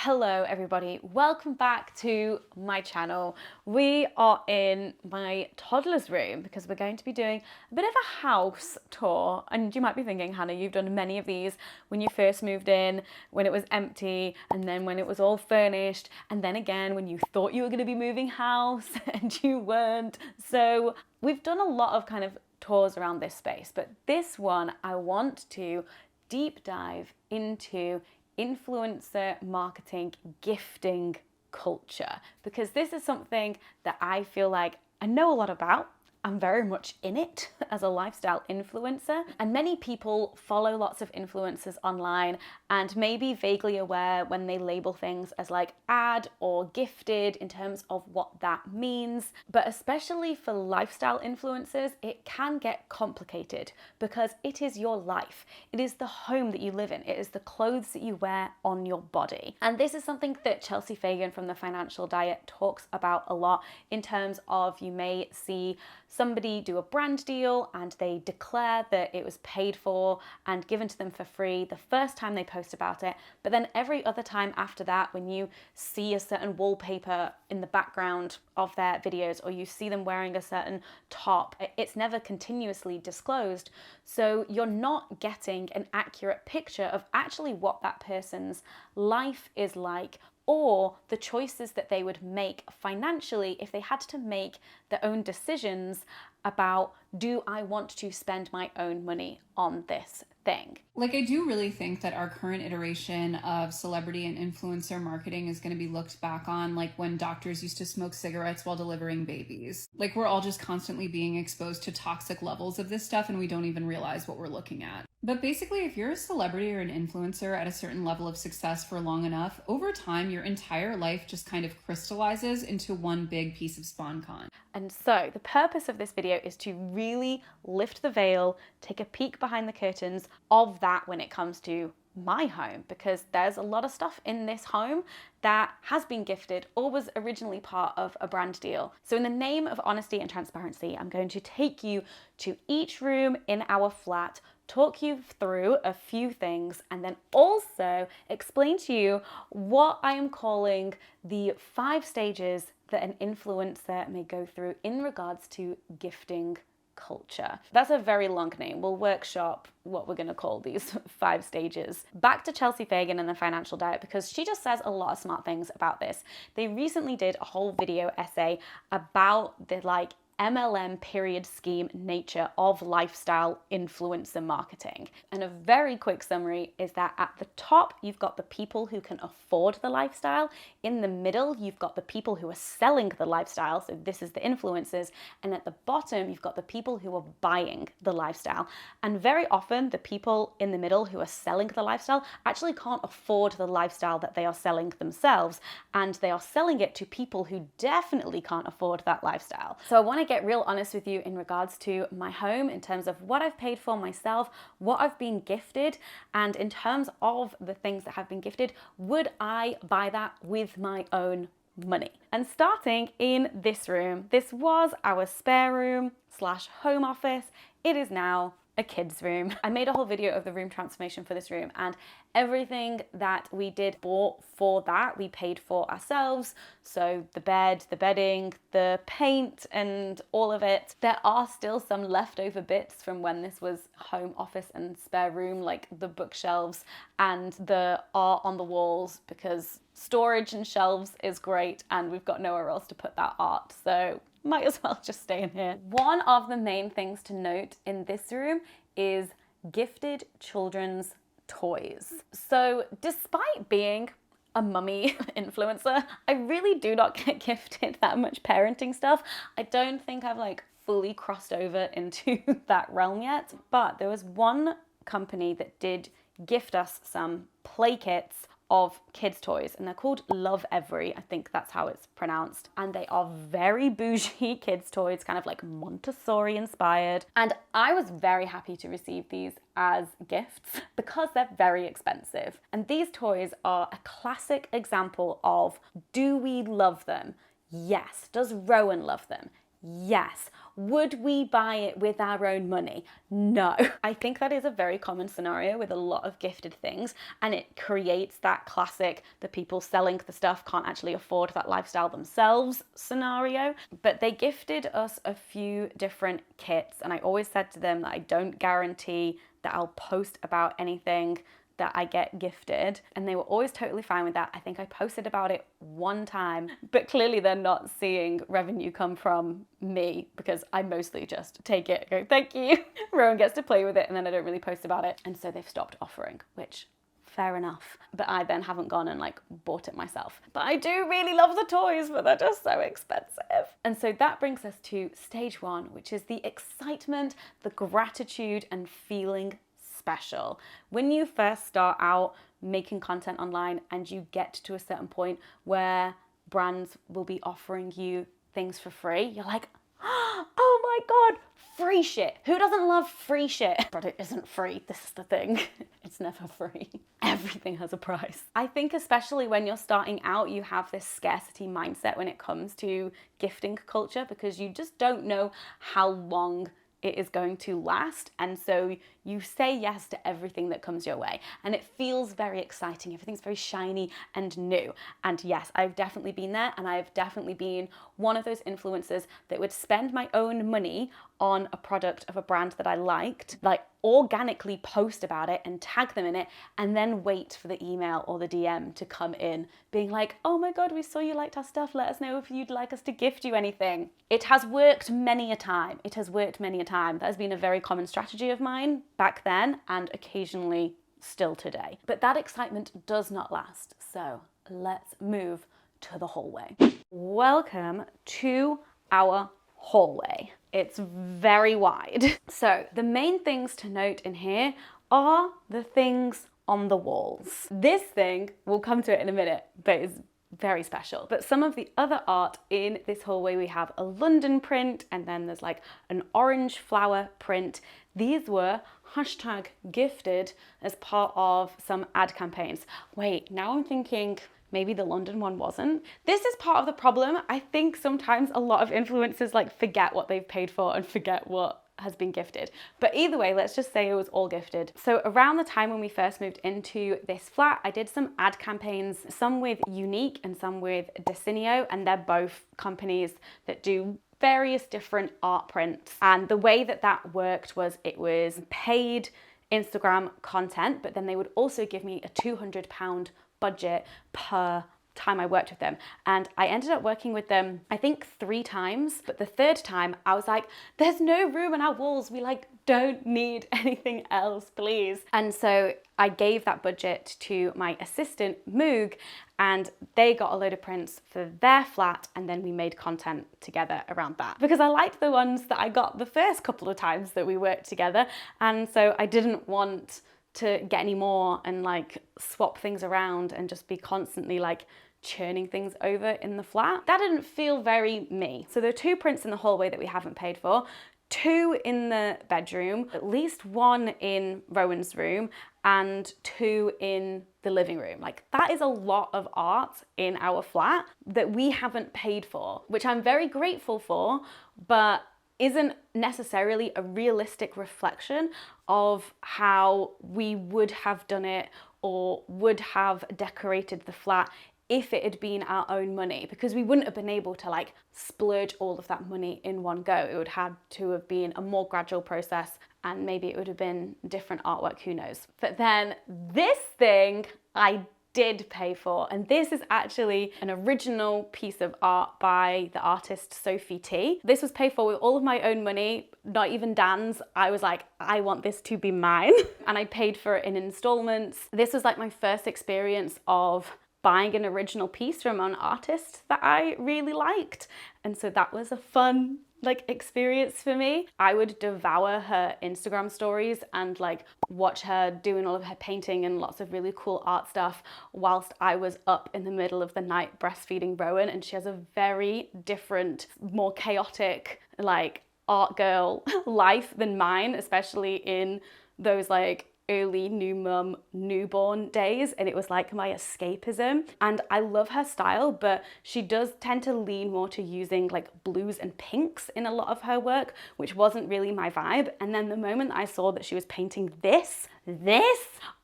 Hello everybody, welcome back to my channel. We are in my toddler's room because we're going to be doing a bit of a house tour. And you might be thinking, Hannah, you've done many of these when you first moved in, when it was empty, and then when it was all furnished, and then again when you thought you were going to be moving house and you weren't. So we've done a lot of kind of tours around this space, but this one I want to deep dive into influencer marketing gifting culture, because this is something that I feel like I know a lot about. I'm very much in it as a lifestyle influencer, and many people follow lots of influencers online and may be vaguely aware when they label things as like ad or gifted in terms of what that means. But especially for lifestyle influencers, it can get complicated because it is your life. It is the home that you live in. It is the clothes that you wear on your body. And this is something that Chelsea Fagan from The Financial Diet talks about a lot in terms of, you may see somebody do a brand deal and they declare that it was paid for and given to them for free the first time they post about it, but then every other time after that, when you see a certain wallpaper in the background of their videos or you see them wearing a certain top, it's never continuously disclosed. So you're not getting an accurate picture of actually what that person's life is like, or the choices that they would make financially if they had to make their own decisions about, do I want to spend my own money on this thing? Like, I do really think that our current iteration of celebrity and influencer marketing is going to be looked back on like when doctors used to smoke cigarettes while delivering babies. Like, we're all just constantly being exposed to toxic levels of this stuff and we don't even realize what we're looking at. But basically, if you're a celebrity or an influencer at a certain level of success for long enough, over time, your entire life just kind of crystallizes into one big piece of SpawnCon. And so the purpose of this video is to really lift the veil, take a peek behind the curtains of that when it comes to my home, because there's a lot of stuff in this home that has been gifted or was originally part of a brand deal. So in the name of honesty and transparency, I'm going to take you to each room in our flat, talk you through a few things, and then also explain to you what I am calling the 5 stages that an influencer may go through in regards to gifting culture. That's a very long name. We'll workshop what we're going to call these 5 stages. Back to Chelsea Fagan and The Financial Diet, because she just says a lot of smart things about this. They recently did a whole video essay about the MLM pyramid scheme nature of lifestyle influencer marketing. And a very quick summary is that at the top, you've got the people who can afford the lifestyle. In the middle, you've got the people who are selling the lifestyle. So this is the influencers. And at the bottom, you've got the people who are buying the lifestyle. And very often, the people in the middle who are selling the lifestyle actually can't afford the lifestyle that they are selling themselves. And they are selling it to people who definitely can't afford that lifestyle. So I want to get real honest with you in regards to my home in terms of what I've paid for myself, what I've been gifted, and in terms of the things that have been gifted, would I buy that with my own money? And starting in this room, this was our spare room / home office. It is now a kid's room. I made a whole video of the room transformation for this room, and everything that we did bought for that, we paid for ourselves. So the bed, the bedding, the paint, and all of it. There are still some leftover bits from when this was home office and spare room, like the bookshelves and the art on the walls, because storage and shelves is great and we've got nowhere else to put that art. So might as well just stay in here. One of the main things to note in this room is gifted children's toys. So despite being a mummy influencer, I really do not get gifted that much parenting stuff. I don't think I've fully crossed over into that realm yet, but there was one company that did gift us some play kits of kids' toys, and they're called Love Every, I think that's how it's pronounced, and they are very bougie kids' toys, kind of like Montessori inspired, and I was very happy to receive these as gifts because they're very expensive. And these toys are a classic example of, do we love them? Yes. Does Rowan love them? Yes. Would we buy it with our own money? No. I think that is a very common scenario with a lot of gifted things, and it creates that classic, the people selling the stuff can't actually afford that lifestyle themselves scenario. But they gifted us a few different kits, and I always said to them that I don't guarantee that I'll post about anything that I get gifted, and they were always totally fine with that. I think I posted about it one time, but clearly they're not seeing revenue come from me because I mostly just take it and go, thank you. Rowan gets to play with it, and then I don't really post about it. And so they've stopped offering, which fair enough. But I then haven't gone and like bought it myself. But I do really love the toys, but they're just so expensive. And so that brings us to stage one, which is the excitement, the gratitude, and feeling special. When you first start out making content online and you get to a certain point where brands will be offering you things for free, you're like, oh my God, free shit. Who doesn't love free shit? But it isn't free. This is the thing. It's never free. Everything has a price. I think especially when you're starting out, you have this scarcity mindset when it comes to gifting culture because you just don't know how long it is going to last, and so you say yes to everything that comes your way, and it feels very exciting. Everything's very shiny and new. And yes, I've definitely been there, and I've definitely been one of those influencers that would spend my own money on a product of a brand that I liked, like organically post about it and tag them in it, and then wait for the email or the DM to come in being like, oh my God, we saw you liked our stuff, let us know if you'd like us to gift you anything. It has worked many a time. It has worked many a time. That has been a very common strategy of mine back then and occasionally still today. But that excitement does not last. So let's move to the hallway. Welcome to our hallway. It's very wide. So the main things to note in here are the things on the walls. This thing, we'll come to it in a minute, but it's very special. But some of the other art in this hallway, we have a London print, and then there's like an orange flower print. These were hashtag gifted as part of some ad campaigns. Wait, now I'm thinking maybe the London one wasn't. This is part of the problem. I think sometimes a lot of influencers like forget what they've paid for and forget what has been gifted. But either way, let's just say it was all gifted. So around the time when we first moved into this flat, I did some ad campaigns, some with Unique and some with Decinio, and they're both companies that do various different art prints. And the way that that worked was it was paid Instagram content, but then they would also give me a £200 budget per time I worked with them. And I ended up working with them, I think 3 times, but the third time I was like, there's no room on our walls. We like don't need anything else, please. And so I gave that budget to my assistant, Moog, and they got a load of prints for their flat, and then we made content together around that. Because I liked the ones that I got the first couple of times that we worked together, and so I didn't want to get any more and like swap things around and just be constantly like churning things over in the flat. That didn't feel very me. So there are 2 prints in the hallway that we haven't paid for, 2 in the bedroom, at least 1 in Rowan's room, and 2 in the living room. Like that is a lot of art in our flat that we haven't paid for, which I'm very grateful for, but isn't necessarily a realistic reflection of how we would have done it or would have decorated the flat if it had been our own money, because we wouldn't have been able to like splurge all of that money in one go. It would have to have been a more gradual process, and maybe it would have been different artwork, who knows. But then this thing I did pay for, and this is actually an original piece of art by the artist Sophie T. This was paid for with all of my own money, not even Dan's. I was like, I want this to be mine. And I paid for it in installments. This was like my first experience of buying an original piece from an artist that I really liked. And so that was a fun like experience for me. I would devour her Instagram stories and like watch her doing all of her painting and lots of really cool art stuff whilst I was up in the middle of the night breastfeeding Rowan. And she has a very different, more chaotic like art girl life than mine, especially in those like early new mum, newborn days, and it was like my escapism. And I love her style, but she does tend to lean more to using like blues and pinks in a lot of her work, which wasn't really my vibe. And then the moment I saw that she was painting this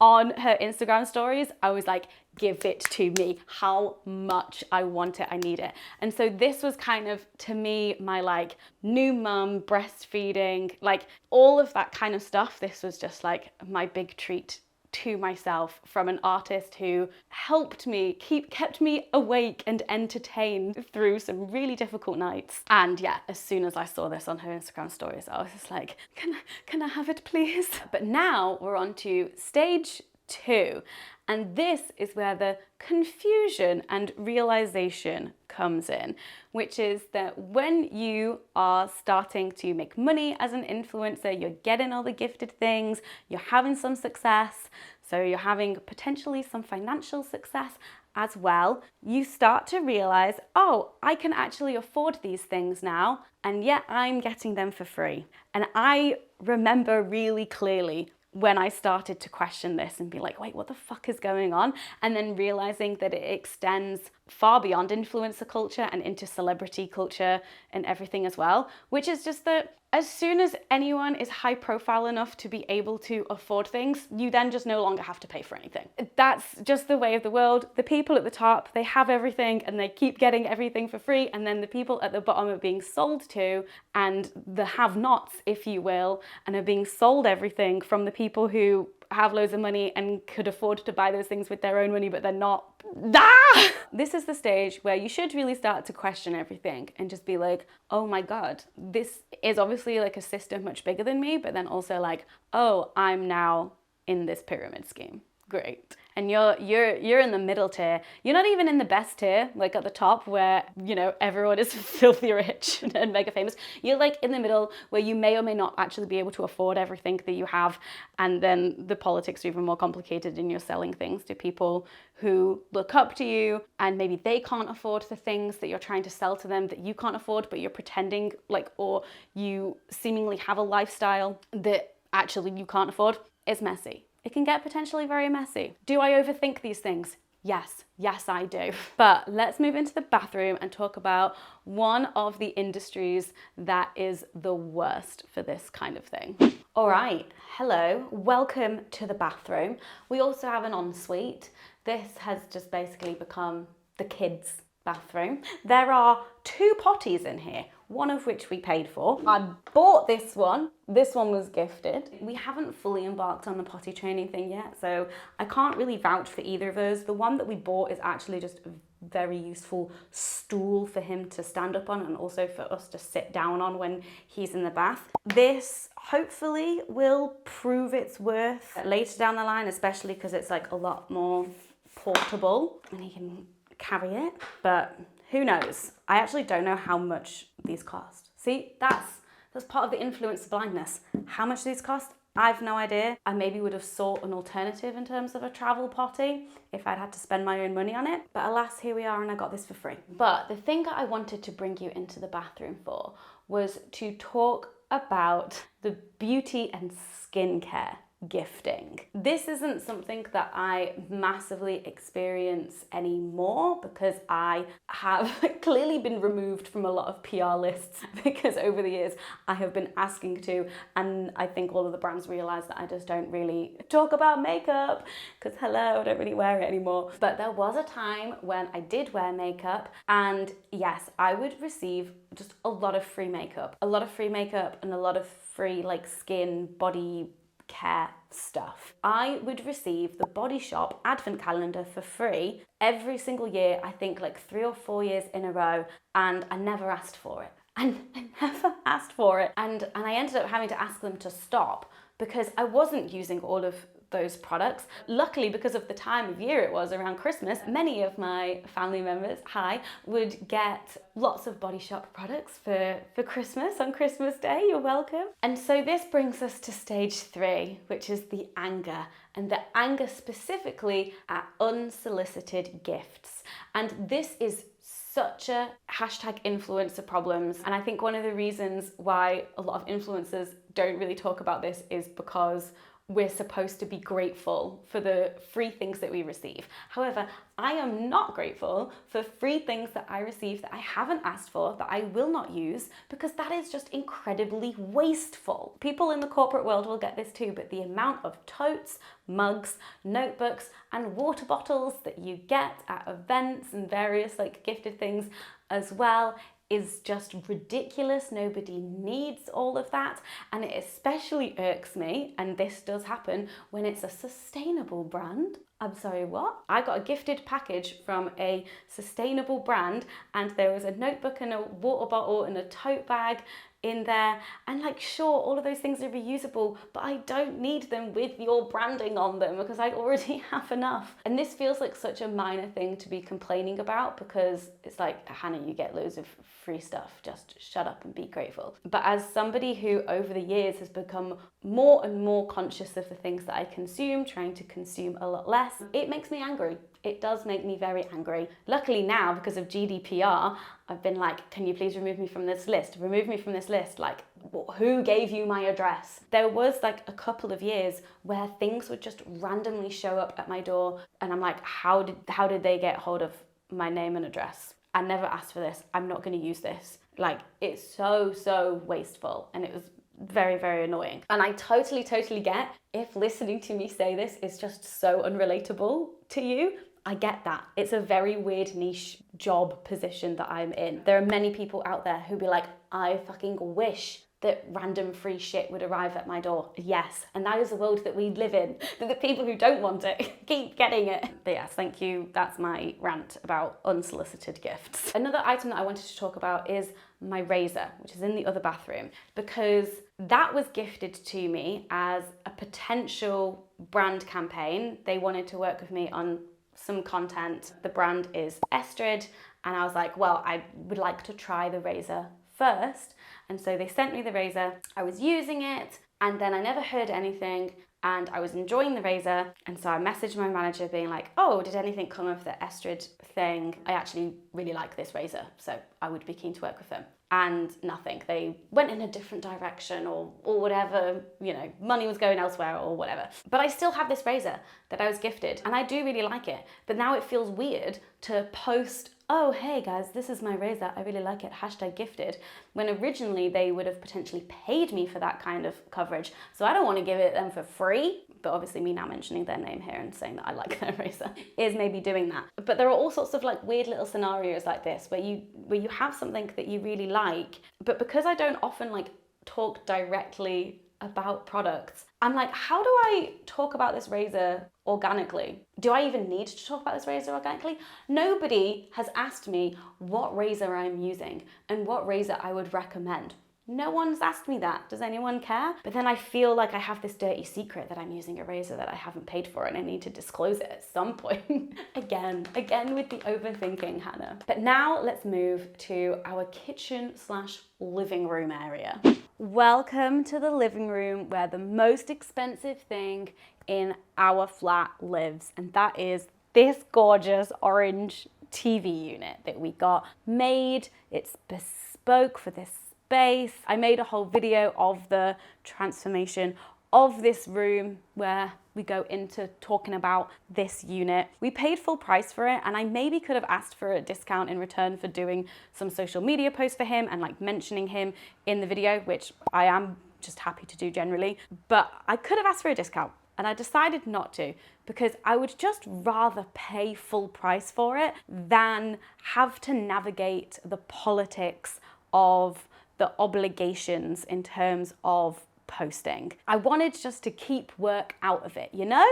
on her Instagram stories, I was like, give it to me. How much I want it, I need it. And so this was kind of, to me, my like new mum, breastfeeding, like all of that kind of stuff. This was just like my big treat to myself from an artist who helped me, kept me awake and entertained through some really difficult nights. And yeah, as soon as I saw this on her Instagram stories, I was just like, can I have it please? But now we're on to stage 2. And this is where the confusion and realization comes in, which is that when you are starting to make money as an influencer, you're getting all the gifted things, you're having some success, so you're having potentially some financial success as well, you start to realize, oh, I can actually afford these things now, and yet I'm getting them for free. And I remember really clearly when I started to question this and be like, wait, what the fuck is going on? And then realizing that it extends far beyond influencer culture and into celebrity culture and everything as well, which is just that as soon as anyone is high profile enough to be able to afford things, you then just no longer have to pay for anything. That's just the way of the world. The people at the top, they have everything and they keep getting everything for free. And then the people at the bottom are being sold to, and the have-nots, if you will, and are being sold everything from the people who have loads of money and could afford to buy those things with their own money, but they're not. This is the stage where you should really start to question everything and just be like, oh my God, this is obviously like a system much bigger than me, but then also like, oh, I'm now in this pyramid scheme. Great. And you're in the middle tier. You're not even in the best tier, like at the top where, you know, everyone is filthy rich and mega famous. You're like in the middle where you may or may not actually be able to afford everything that you have. And then the politics are even more complicated and you're selling things to people who look up to you and maybe they can't afford the things that you're trying to sell to them that you can't afford, but you're pretending like, or you seemingly have a lifestyle that actually you can't afford. It's messy. It can get potentially very messy. Do I overthink these things? Yes, I do. But let's move into the bathroom and talk about one of the industries that is the worst for this kind of thing. All right, hello, welcome to the bathroom. We also have an ensuite. This has just basically become the kids' bathroom. There are 2 potties in here, one of which we paid for. I bought this one. This one was gifted. We haven't fully embarked on the potty training thing yet, so I can't really vouch for either of those. The one that we bought is actually just a very useful stool for him to stand up on and also for us to sit down on when he's in the bath. This hopefully will prove its worth later down the line, especially because it's like a lot more portable and he can carry it, but who knows? I actually don't know how much these cost. See, that's part of the influence blindness. How much these cost? I've no idea. I maybe would have sought an alternative in terms of a travel potty if I'd had to spend my own money on it. But alas, here we are and I got this for free. But the thing that I wanted to bring you into the bathroom for was to talk about the beauty and skincare gifting. This isn't something that I massively experience anymore because I have clearly been removed from a lot of PR lists because over the years I have been asking to, and I think all of the brands realize that I just don't really talk about makeup because hello, I don't really wear it anymore. But there was a time when I did wear makeup, and yes, I would receive just a lot of free makeup and a lot of free like skin, body care stuff. I would receive the Body Shop advent calendar for free every single year, I think like 3 or 4 years in a row, and I never asked for it. And I never asked for it. And I ended up having to ask them to stop because I wasn't using all of those products. Luckily, because of the time of year it was around Christmas, many of my family members, would get lots of Body Shop products for Christmas on Christmas Day. You're welcome. And so this brings us to stage 3, which is the anger, and the anger specifically at unsolicited gifts. And this is such a #influencer problems. And I think one of the reasons why a lot of influencers don't really talk about this is because we're supposed to be grateful for the free things that we receive. However, I am not grateful for free things that I receive that I haven't asked for, that I will not use, because that is just incredibly wasteful. People in the corporate world will get this too, but the amount of totes, mugs, notebooks, and water bottles that you get at events and various like gifted things as well is just ridiculous. Nobody needs all of that. And it especially irks me, and this does happen, when it's a sustainable brand. I'm sorry, what? I got a gifted package from a sustainable brand, and there was a notebook and a water bottle and a tote bag in there, and like, sure, all of those things are reusable, but I don't need them with your branding on them because I already have enough. And this feels like such a minor thing to be complaining about, because it's like, Hannah, you get loads of free stuff, just shut up and be grateful. But as somebody who over the years has become more and more conscious of the things that I consume, trying to consume a lot less, it makes me angry. It does make me very angry. Luckily now, because of GDPR, I've been like, can you please remove me from this list? Remove me from this list. Like, who gave you my address? There was like a couple of years where things would just randomly show up at my door, and I'm like, how did they get hold of my name and address? I never asked for this. I'm not going to use this. Like, it's so wasteful, and it was very, very annoying. And I totally get if listening to me say this is just so unrelatable to you. I get that. It's a very weird niche job position that I'm in. There are many people out there who be like, I fucking wish that random free shit would arrive at my door. Yes, and that is the world that we live in. That the people who don't want it keep getting it. But yes, thank you. That's my rant about unsolicited gifts. Another item that I wanted to talk about is my razor, which is in the other bathroom, because that was gifted to me as a potential brand campaign. They wanted to work with me on some content. The brand is Estrid, and I was like, well, I would like to try the razor first. And so they sent me the razor, I was using it, and then I never heard anything, and I was enjoying the razor. And so I messaged my manager being like, oh, did anything come of the Estrid thing? I actually really like this razor, so I would be keen to work with them. And nothing. They went in a different direction or whatever, you know, money was going elsewhere or whatever. But I still have this razor that I was gifted, and I do really like it. But now it feels weird to post, oh, hey guys, this is my razor, I really like it, #gifted, when originally they would have potentially paid me for that kind of coverage. So I don't want to give it them for free, but obviously me now mentioning their name here and saying that I like their razor is maybe doing that. But there are all sorts of like weird little scenarios like this where you have something that you really like, but because I don't often like talk directly about products, I'm like, how do I talk about this razor organically? Do I even need to talk about this razor organically? Nobody has asked me what razor I'm using and what razor I would recommend. No one's asked me that. Does anyone care? But then I feel like I have this dirty secret that I'm using a razor that I haven't paid for, and I need to disclose it at some point. Again with the overthinking, Hannah. But now let's move to our kitchen/living room area. Welcome to the living room, where the most expensive thing in our flat lives, and that is this gorgeous orange TV unit that we got made. It's bespoke for this space. I made a whole video of the transformation of this room where we go into talking about this unit. We paid full price for it, and I maybe could have asked for a discount in return for doing some social media posts for him and like mentioning him in the video, which I am just happy to do generally. But I could have asked for a discount, and I decided not to, because I would just rather pay full price for it than have to navigate the politics of the obligations in terms of posting. I wanted just to keep work out of it, you know?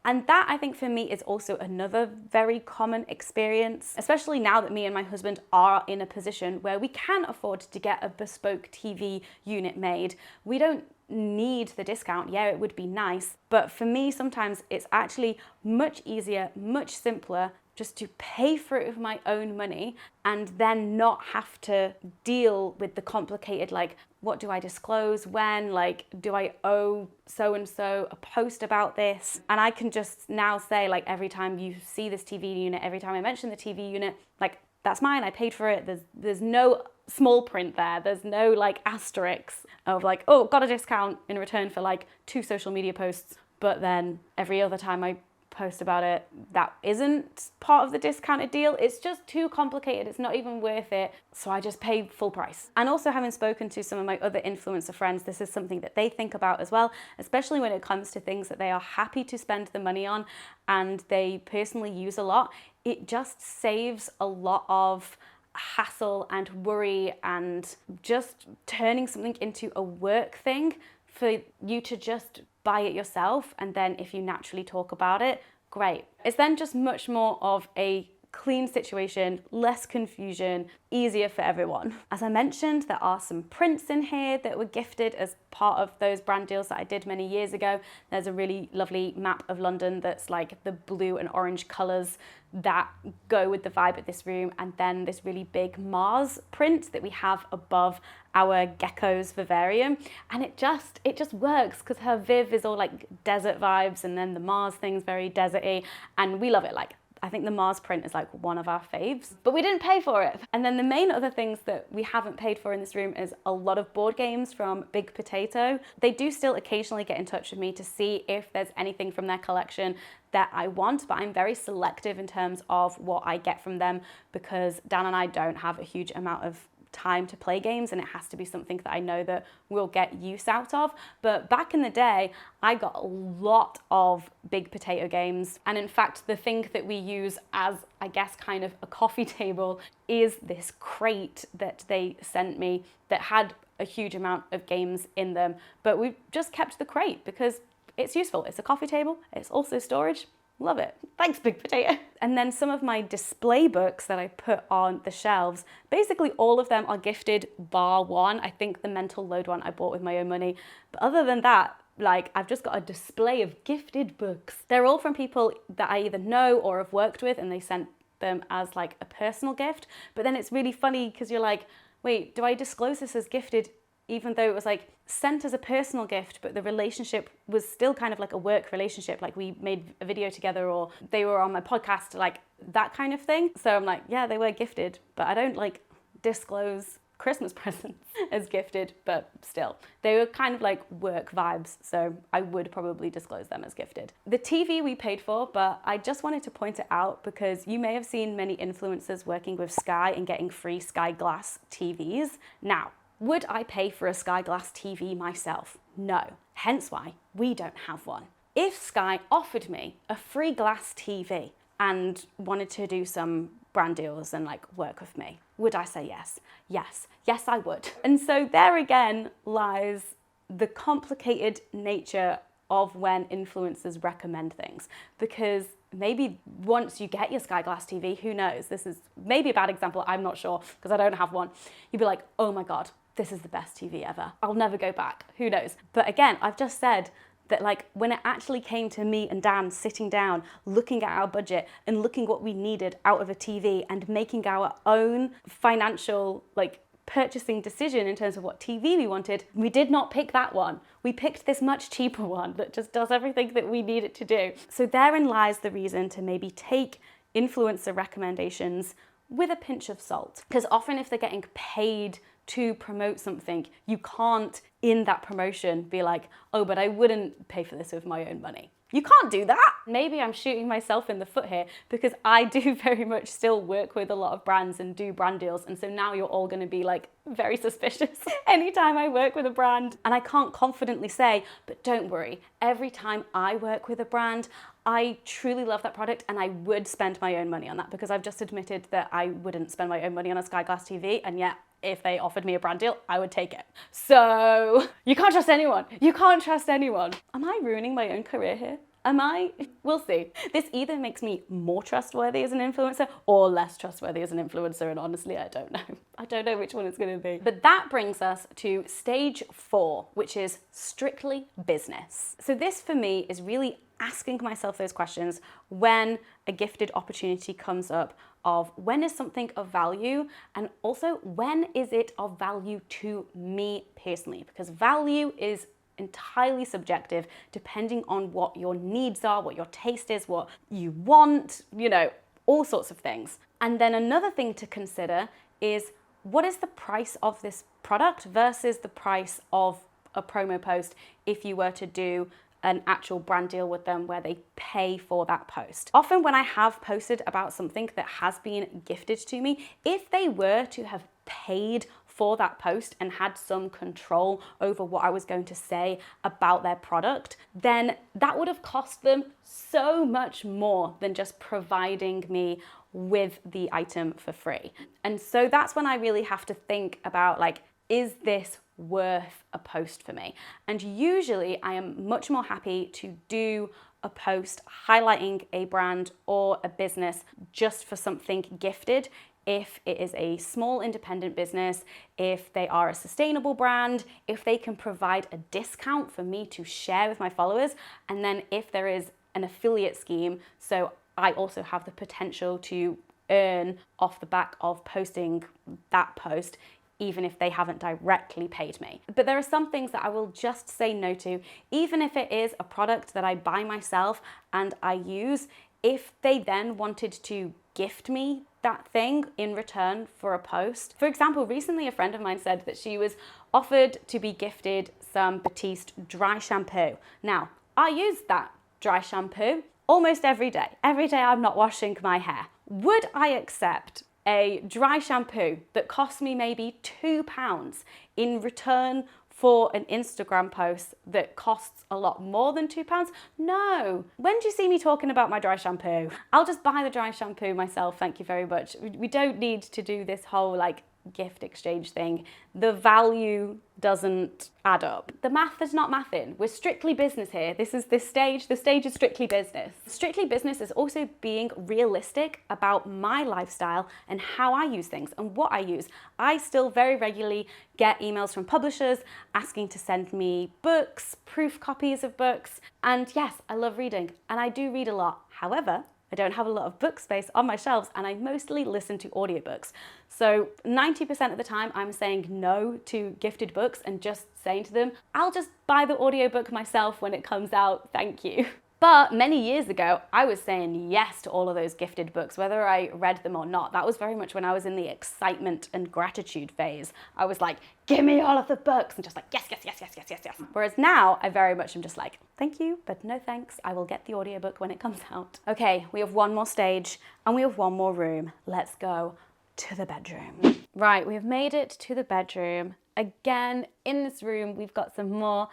And that, I think, for me is also another very common experience, especially now that me and my husband are in a position where we can afford to get a bespoke TV unit made. We don't need the discount. Yeah, it would be nice, but for me sometimes it's actually much easier, much simpler just to pay for it with my own money and then not have to deal with the complicated, like, what do I disclose when? Like, do I owe so-and-so a post about this? And I can just now say, like, every time you see this TV unit, every time I mention the TV unit, like, that's mine, I paid for it. There's no small print there. There's no like asterisks of like, oh, got a discount in return for like 2 social media posts. But then every other time I post about it, that isn't part of the discounted deal. It's just too complicated. It's not even worth it. So I just pay full price. And also, having spoken to some of my other influencer friends, this is something that they think about as well, especially when it comes to things that they are happy to spend the money on and they personally use a lot. It just saves a lot of hassle and worry and just turning something into a work thing for you to just buy it yourself, and then if you naturally talk about it, great. It's then just much more of a clean situation, less confusion, easier for everyone. As I mentioned, there are some prints in here that were gifted as part of those brand deals that I did many years ago. There's a really lovely map of London that's like the blue and orange colours that go with the vibe of this room, and then this really big Mars print that we have above our gecko's vivarium, and it just works because her Viv is all like desert vibes, and then the Mars thing's very deserty, and we love it. Like, I think the Mars print is like one of our faves, but we didn't pay for it. And then the main other things that we haven't paid for in this room is a lot of board games from Big Potato. They do still occasionally get in touch with me to see if there's anything from their collection that I want, but I'm very selective in terms of what I get from them because Dan and I don't have a huge amount of time to play games, and it has to be something that I know that we'll get use out of. But back in the day, I got a lot of Big Potato games, and in fact the thing that we use as, I guess, kind of a coffee table is this crate that they sent me that had a huge amount of games in them, but we've just kept the crate because it's useful. It's a coffee table, it's also storage. Love it. Thanks, Big Potato. And then some of my display books that I put on the shelves, basically all of them are gifted bar one. I think the mental load one I bought with my own money. But other than that, like, I've just got a display of gifted books. They're all from people that I either know or have worked with, and they sent them as like a personal gift. But then it's really funny because you're like, wait, do I disclose this as gifted even though it was like sent as a personal gift, but the relationship was still kind of like a work relationship, like we made a video together or they were on my podcast, like that kind of thing. So I'm like, yeah, they were gifted, but I don't like disclose Christmas presents as gifted, but still, they were kind of like work vibes, so I would probably disclose them as gifted. The TV we paid for, but I just wanted to point it out because you may have seen many influencers working with Sky and getting free Sky Glass TVs. Now, would I pay for a Sky Glass TV myself? No, hence why we don't have one. If Sky offered me a free glass TV and wanted to do some brand deals and like work with me, would I say yes? Yes, I would. And so there again lies the complicated nature of when influencers recommend things, because maybe once you get your Sky Glass TV, who knows, this is maybe a bad example, I'm not sure because I don't have one, you'd be like, oh my God, this is the best TV ever. I'll never go back, who knows? But again, I've just said that like when it actually came to me and Dan sitting down, looking at our budget and looking what we needed out of a TV and making our own financial like purchasing decision in terms of what TV we wanted, we did not pick that one. We picked this much cheaper one that just does everything that we need it to do. So therein lies the reason to maybe take influencer recommendations with a pinch of salt. Because often if they're getting paid to promote something, you can't in that promotion be like, oh, but I wouldn't pay for this with my own money. You can't do that. Maybe I'm shooting myself in the foot here because I do very much still work with a lot of brands and do brand deals. And so now you're all gonna be like very suspicious anytime I work with a brand. And I can't confidently say, but don't worry, every time I work with a brand, I truly love that product and I would spend my own money on that, because I've just admitted that I wouldn't spend my own money on a Sky Glass TV, and yet if they offered me a brand deal, I would take it. So you can't trust anyone. You can't trust anyone. Am I ruining my own career here? Am I? We'll see. This either makes me more trustworthy as an influencer or less trustworthy as an influencer, and honestly, I don't know. I don't know which one it's gonna be. But that brings us to stage 4, which is strictly business. So this for me is really asking myself those questions when a gifted opportunity comes up of when is something of value, and also when is it of value to me personally, because value is entirely subjective depending on what your needs are, what your taste is, what you want, you know, all sorts of things. And then another thing to consider is what is the price of this product versus the price of a promo post if you were to do an actual brand deal with them where they pay for that post. Often when I have posted about something that has been gifted to me, if they were to have paid for that post and had some control over what I was going to say about their product, then that would have cost them so much more than just providing me with the item for free. And so that's when I really have to think about, like, is this worth a post for me? And usually I am much more happy to do a post highlighting a brand or a business just for something gifted if it is a small independent business, if they are a sustainable brand, if they can provide a discount for me to share with my followers, and then if there is an affiliate scheme, so I also have the potential to earn off the back of posting that post, even if they haven't directly paid me. But there are some things that I will just say no to, even if it is a product that I buy myself and I use. If they then wanted to gift me that thing in return for a post. For example, recently a friend of mine said that she was offered to be gifted some Batiste dry shampoo. Now, I use that dry shampoo almost every day. Every day I'm not washing my hair. Would I accept a dry shampoo that costs me maybe £2 in return for an Instagram post that costs a lot more than £2? No. When do you see me talking about my dry shampoo? I'll just buy the dry shampoo myself, thank you very much. We don't need to do this whole like gift exchange thing. The value doesn't add up. The math is not mathing. We're strictly business here. The stage is strictly business. Strictly business is also being realistic about my lifestyle and how I use things and what I use. I still very regularly get emails from publishers asking to send me books, proof copies of books, and yes, I love reading and I do read a lot. However, I don't have a lot of book space on my shelves and I mostly listen to audiobooks. So 90% of the time I'm saying no to gifted books and just saying to them, I'll just buy the audiobook myself when it comes out, thank you. But many years ago, I was saying yes to all of those gifted books, whether I read them or not. That was very much when I was in the excitement and gratitude phase. I was like, give me all of the books, and just like, yes, yes, yes, yes, yes, yes, yes. Whereas now, I very much am just like, thank you, but no thanks. I will get the audiobook when it comes out. Okay, we have one more stage, and we have one more room. Let's go to the bedroom. Right, we have made it to the bedroom. Again, in this room, we've got some more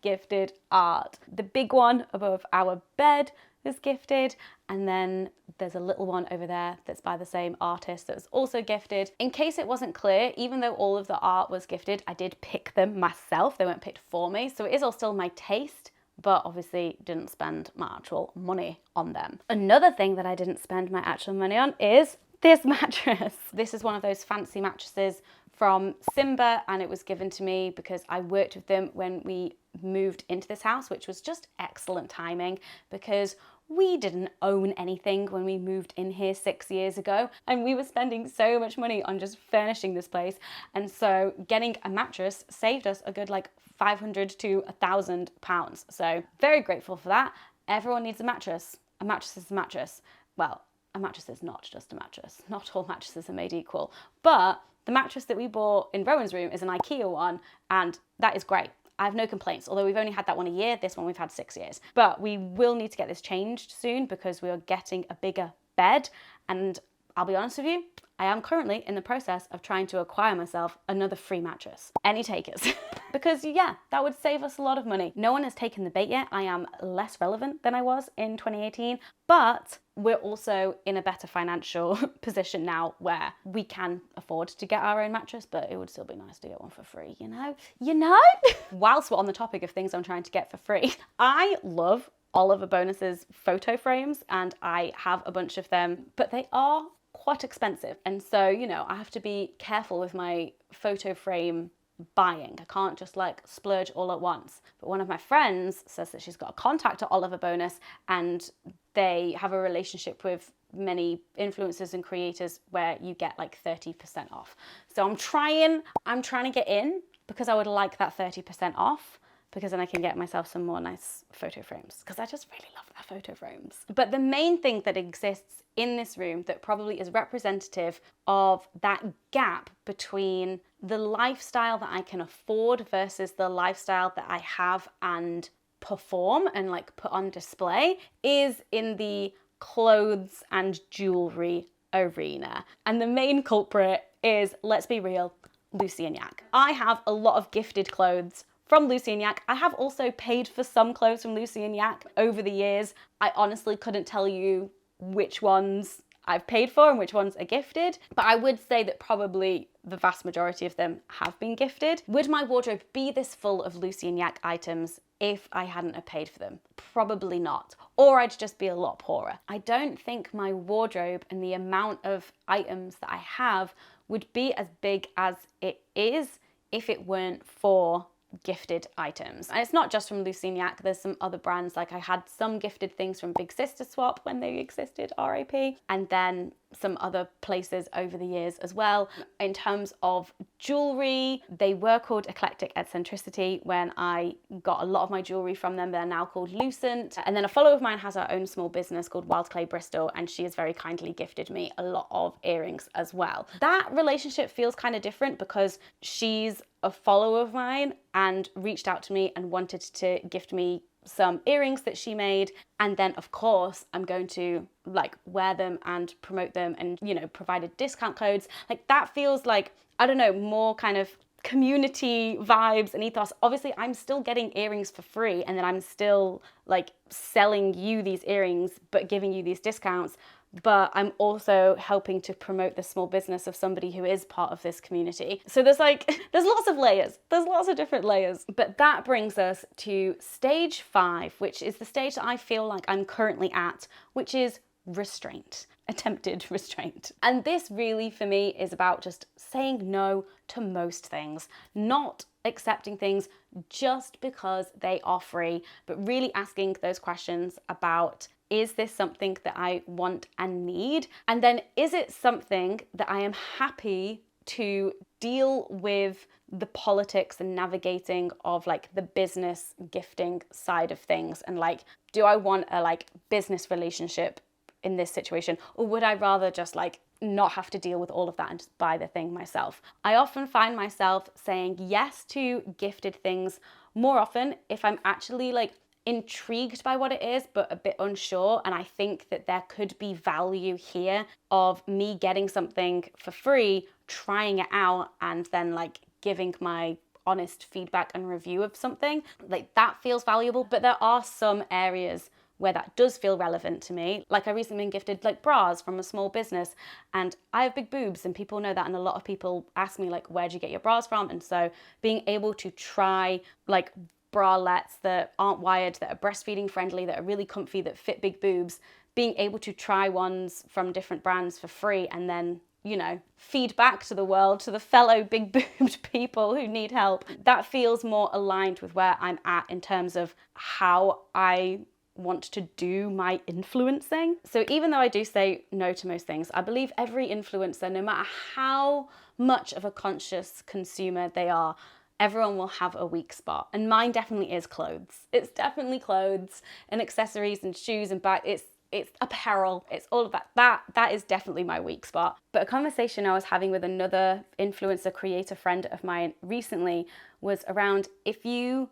#gifted art. The big one above our bed is gifted, and then there's a little one over there that's by the same artist that was also gifted. In case it wasn't clear, even though all of the art was gifted, I did pick them myself. They weren't picked for me, so it is all still my taste, but obviously didn't spend my actual money on them. Another thing that I didn't spend my actual money on is this mattress. This is one of those fancy mattresses from Simba, and it was given to me because I worked with them when we moved into this house, which was just excellent timing because we didn't own anything when we moved in here 6 years ago, and we were spending so much money on just furnishing this place. And so getting a mattress saved us a good like £500 to £1,000. So very grateful for that. Everyone needs a mattress. A mattress is a mattress. Well, a mattress is not just a mattress. Not all mattresses are made equal, but the mattress that we bought in Rowan's room is an IKEA one, and that is great. I have no complaints, although we've only had that one a year. This one we've had 6 years. But we will need to get this changed soon because we are getting a bigger bed, and I'll be honest with you, I am currently in the process of trying to acquire myself another free mattress. Any takers? Because yeah, that would save us a lot of money. No one has taken the bait yet. I am less relevant than I was in 2018, but we're also in a better financial position now where we can afford to get our own mattress, but it would still be nice to get one for free, you know? Whilst we're on the topic of things I'm trying to get for free, I love Oliver Bonus's photo frames and I have a bunch of them, but they are quite expensive. And so, you know, I have to be careful with my photo frame buying. I can't just like splurge all at once. But one of my friends says that she's got a contact at Oliver Bonus and they have a relationship with many influencers and creators where you get like 30% off. So I'm trying to get in because I would like that 30% off. because then I can get myself some more nice photo frames, because I just really love their photo frames. But the main thing that exists in this room that probably is representative of that gap between the lifestyle that I can afford versus the lifestyle that I have and perform and like put on display is in the clothes and jewelry arena. And the main culprit is, let's be real, Lucy and Yak. I have a lot of gifted clothes from Lucy and Yak. I have also paid for some clothes from Lucy and Yak over the years. I honestly couldn't tell you which ones I've paid for and which ones are gifted, but I would say that probably the vast majority of them have been gifted. Would my wardrobe be this full of Lucy and Yak items if I hadn't have paid for them? Probably not. Or I'd just be a lot poorer. I don't think my wardrobe and the amount of items that I have would be as big as it is if it weren't for gifted items. And it's not just from Lucy and Yak, there's some other brands. Like I had some gifted things from Big Sister Swap when they existed, RIP, and then some other places over the years as well. In terms of jewelry, they were called Eclectic Eccentricity when I got a lot of my jewelry from them. They're now called Lucent. And then a follower of mine has her own small business called Wild Clay Bristol, and she has very kindly gifted me a lot of earrings as well. That relationship feels kind of different because she's a follower of mine and reached out to me and wanted to gift me some earrings that she made, and then of course I'm going to like wear them and promote them and, you know, provided discount codes. Like that feels like, I don't know, more kind of community vibes and ethos. Obviously I'm still getting earrings for free, and then I'm still like selling you these earrings but giving you these discounts, but I'm also helping to promote the small business of somebody who is part of this community. So there's lots of layers. There's lots of different layers. But that brings us to stage 5, which is the stage that I feel like I'm currently at, which is restraint, attempted restraint. And this really for me is about just saying no to most things, not accepting things just because they are free, but really asking those questions about, is this something that I want and need? And then is it something that I am happy to deal with the politics and navigating of like the business gifting side of things? And like, do I want a like business relationship in this situation? Or would I rather just like not have to deal with all of that and just buy the thing myself? I often find myself saying yes to gifted things more often if I'm actually like intrigued by what it is but a bit unsure, and I think that there could be value here of me getting something for free, trying it out, and then like giving my honest feedback and review of something. Like that feels valuable. But there are some areas where that does feel relevant to me. Like I recently been gifted like bras from a small business, and I have big boobs and people know that, and a lot of people ask me like, where'd you get your bras from? And so being able to try like bralettes that aren't wired, that are breastfeeding friendly, that are really comfy, that fit big boobs, being able to try ones from different brands for free and then, you know, feed back to the world, to the fellow big boobed people who need help. That feels more aligned with where I'm at in terms of how I want to do my influencing. So even though I do say no to most things, I believe every influencer, no matter how much of a conscious consumer they are, everyone will have a weak spot. And mine definitely is clothes. It's definitely clothes and accessories and shoes and bags. It's apparel. It's all of that. That is definitely my weak spot. But a conversation I was having with another influencer creator friend of mine recently was around, if you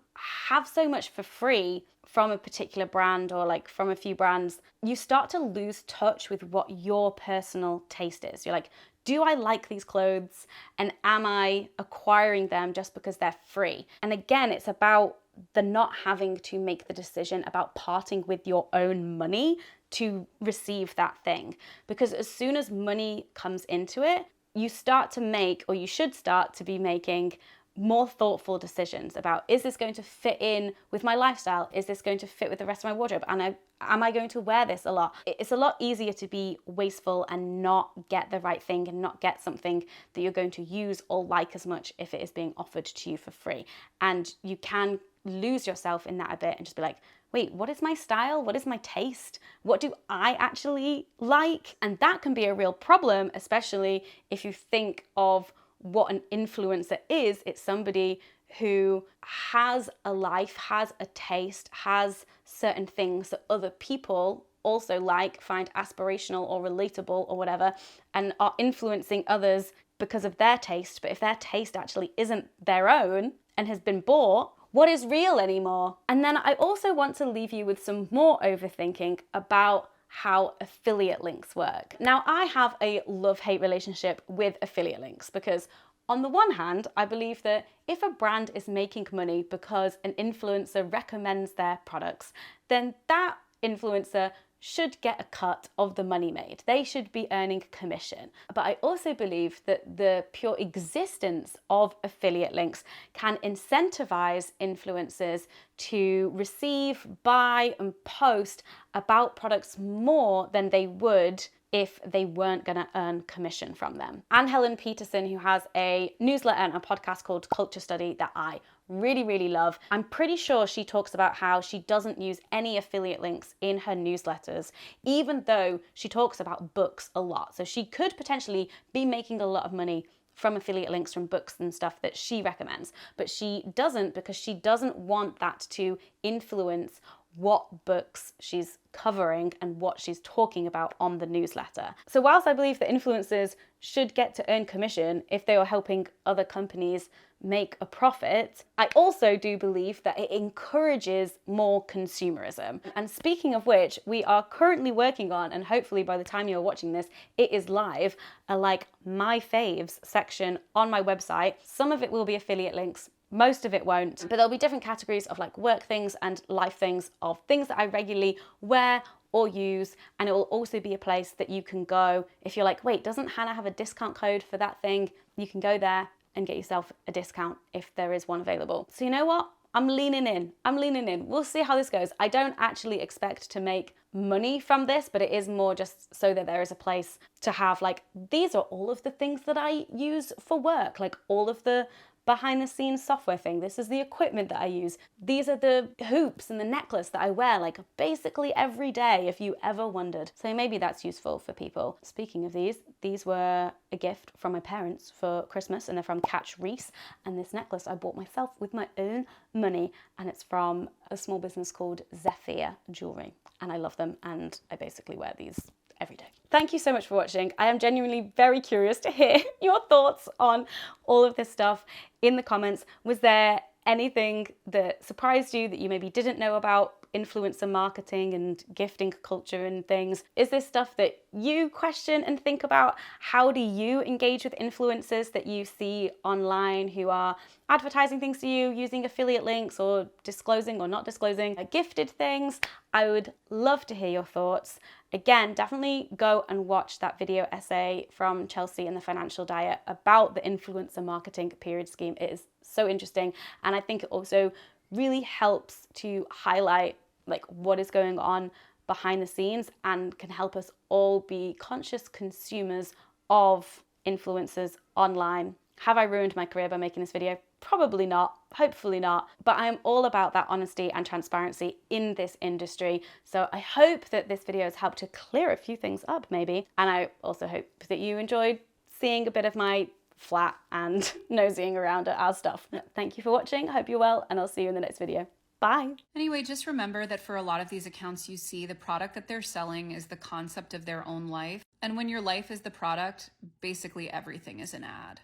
have so much for free from a particular brand or like from a few brands, you start to lose touch with what your personal taste is. You're like, do I like these clothes? And am I acquiring them just because they're free? And again, it's about the not having to make the decision about parting with your own money to receive that thing. Because as soon as money comes into it, you start to make, or you should start to be making, more thoughtful decisions about, is this going to fit in with my lifestyle? Is this going to fit with the rest of my wardrobe? And am I going to wear this a lot? It's a lot easier to be wasteful and not get the right thing and not get something that you're going to use or like as much if it is being offered to you for free. And you can lose yourself in that a bit and just be like, wait, what is my style? What is my taste? What do I actually like? And that can be a real problem, especially if you think of what an influencer is. It's somebody who has a life, has a taste, has certain things that other people also like, find aspirational or relatable or whatever, and are influencing others because of their taste. But if their taste actually isn't their own and has been bought, what is real anymore? And then I also want to leave you with some more overthinking about how affiliate links work. Now, I have a love-hate relationship with affiliate links because on the one hand, I believe that if a brand is making money because an influencer recommends their products, then that influencer should get a cut of the money made. They should be earning commission. But I also believe that the pure existence of affiliate links can incentivize influencers to receive, buy, and post about products more than they would if they weren't going to earn commission from them. Anne Helen Peterson, who has a newsletter and a podcast called Culture Study that I really love, I'm pretty sure she talks about how she doesn't use any affiliate links in her newsletters, even though she talks about books a lot. So she could potentially be making a lot of money from affiliate links from books and stuff that she recommends, but she doesn't because she doesn't want that to influence what books she's covering and what she's talking about on the newsletter. So whilst I believe that influencers should get to earn commission if they are helping other companies make a profit, I also do believe that it encourages more consumerism. And speaking of which, we are currently working on, and hopefully by the time you're watching this, it is live, a like my faves section on my website. Some of it will be affiliate links, most of it won't, but there'll be different categories of like work things and life things, of things that I regularly wear or use. And it will also be a place that you can go if you're like, wait, doesn't Hannah have a discount code for that thing? You can go there and get yourself a discount if there is one available. So you know what? I'm leaning in. We'll see how this goes. I don't actually expect to make money from this, but it is more just so that there is a place to have like, these are all of the things that I use for work, like all of the behind the scenes software thing. This is the equipment that I use. These are the hoops and the necklace that I wear like basically every day, if you ever wondered. So maybe that's useful for people. Speaking of these were a gift from my parents for Christmas, and they're from Catch Reese. And this necklace I bought myself with my own money, and it's from a small business called Zephyr Jewelry. And I love them, and I basically wear these every day. Thank you so much for watching. I am genuinely very curious to hear your thoughts on all of this stuff in the comments. Was there anything that surprised you that you maybe didn't know about influencer marketing and gifting culture and things? Is this stuff that you question and think about? How do you engage with influencers that you see online who are advertising things to you, using affiliate links or disclosing or not disclosing gifted things? I would love to hear your thoughts. Again, definitely go and watch that video essay from Chelsea in the Financial Diet about the influencer marketing period scheme. It is so interesting, and I think it also really helps to highlight like what is going on behind the scenes and can help us all be conscious consumers of influencers online. Have I ruined my career by making this video? Probably not, hopefully not, but I'm all about that honesty and transparency in this industry. So I hope that this video has helped to clear a few things up maybe. And I also hope that you enjoyed seeing a bit of my flat and nosying around at our stuff. Thank you for watching, I hope you're well, and I'll see you in the next video. Bye. Anyway, just remember that for a lot of these accounts you see, the product that they're selling is the concept of their own life. And when your life is the product, basically everything is an ad.